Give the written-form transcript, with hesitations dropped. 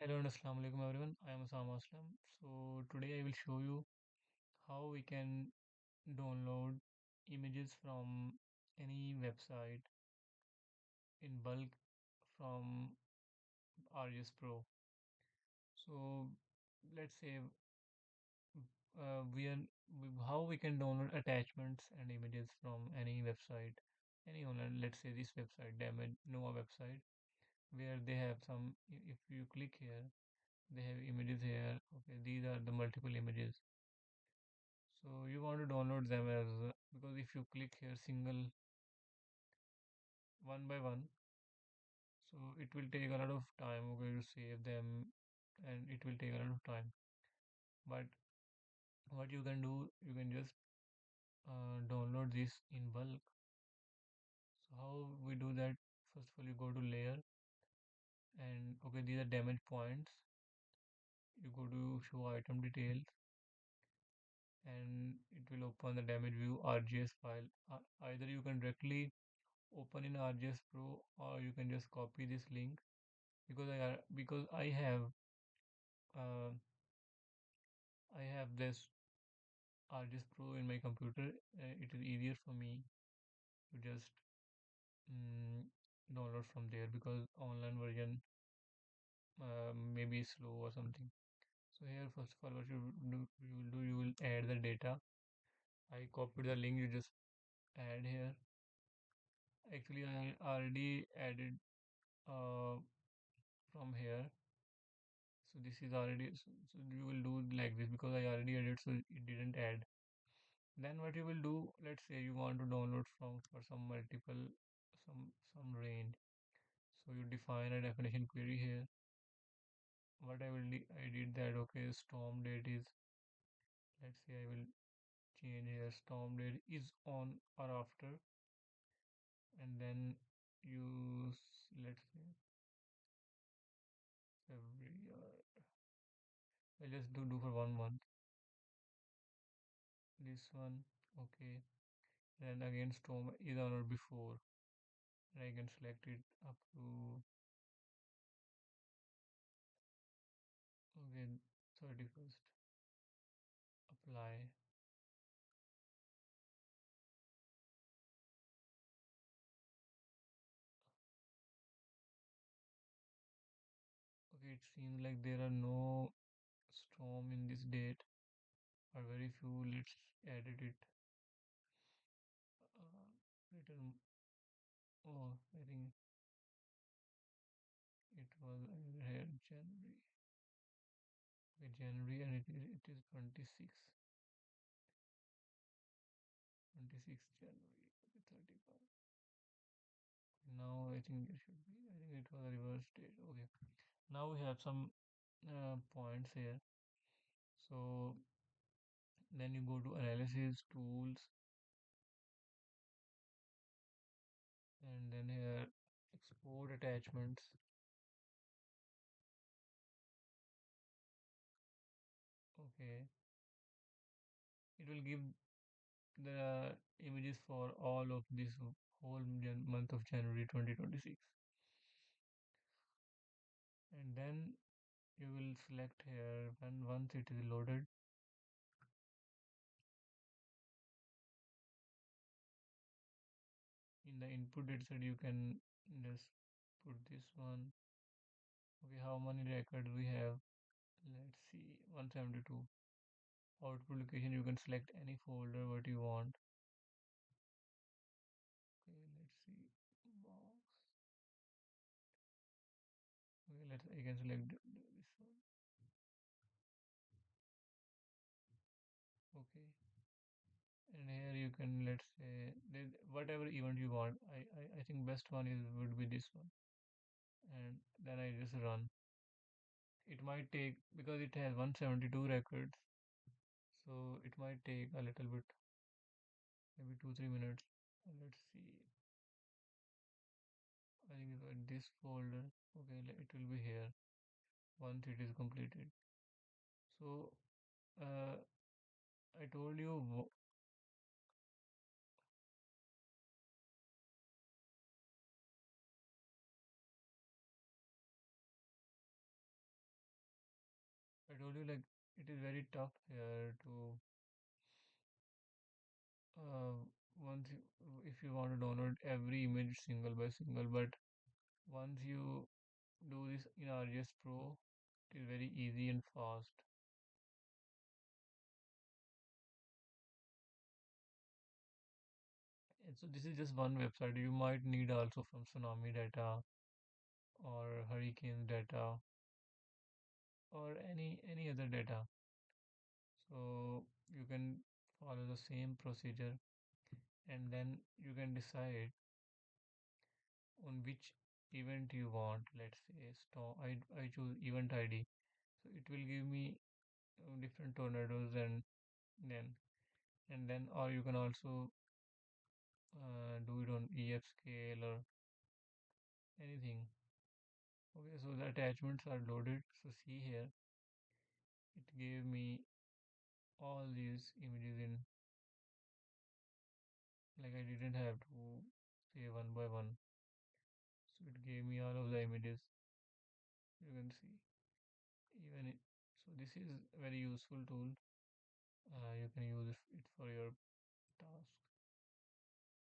Hello and Assalamu alaikum everyone. I am Osama Aslam. So today I will show you how we can download images from any website in bulk from ArcGIS Pro. So let's say we are how we can download attachments and images from any website, any online. Let's say this website, Damage Nova website, where they have some. If you click here, they have images here. Okay, these are the multiple images. So you want to download them as because if you click here single one by one, so it will take a lot of time, okay, to save them, and it will take a lot of time. But what you can do, you can just download this in bulk. So how we do that? First of all, you go to layer, and okay, these are damage points. You go to show item details, and it will open the damage view RGS file. Either you can directly open in RGS Pro, or you can just copy this link because uh, I have this ArcGIS Pro in my computer. It is easier for me to just mm, download from there because online version may be slow or something. So here, first of all, what you will add the data. I copied the link. You just add here. Actually, I already added uh, from here. So this is already so you will do like this because I already added, so it didn't add. Then what you will do, let's say you want to download from for some multiple some range. So you define a definition query here. What I did that, okay, storm date is, let's say I will change here, storm date is on or after, and then let's say February. I'll just do for 1 month. This one, okay. Then again storm is on or before. And I can select it up to okay 31st. Apply. Okay, it seems like there are no storm in this date, or very few. Let's edit it. Written. Oh, I think it was here January. Okay, January, and it is 26 January. Okay, 31. Now I think there should be. I think it was a reverse date. Okay. Now we have some points here. So then you go to analysis tools, and then here export attachments. Okay, it will give the images for all of this whole month of January 2026. And then you will select here when once it is loaded, in the input dataset you can just put this one. Okay, how many records we have? Let's see, 172. Output location, you can select any folder what you want. Okay, let's see, box. Okay, let's I can select this one. Okay, and here you can, let's say, whatever event you want. I think best one is would be this one, and then I just run. It might take because it has 172 records, so it might take a little bit, maybe 2-3 minutes. Let's see. I think it's in this folder. Okay, it will be here once it is completed. So uh, I told you told you, like, it is very tough here to uh, once you, if you want to download every image single by single, but once you do this in ArcGIS Pro, it is very easy and fast. And so this is just one website. You might need also from tsunami data or hurricane data or any other data. So you can follow the same procedure, and then you can decide on which event you want. Let's say storm. I choose event ID, so it will give me different tornadoes, then then or you can also do it on EF scale or anything. Okay, so the attachments are loaded. So see here, it gave me all these images in, like I didn't have to say one by one. So it gave me all of the images. You can see even it. So this is a very useful tool. You can use it for your task.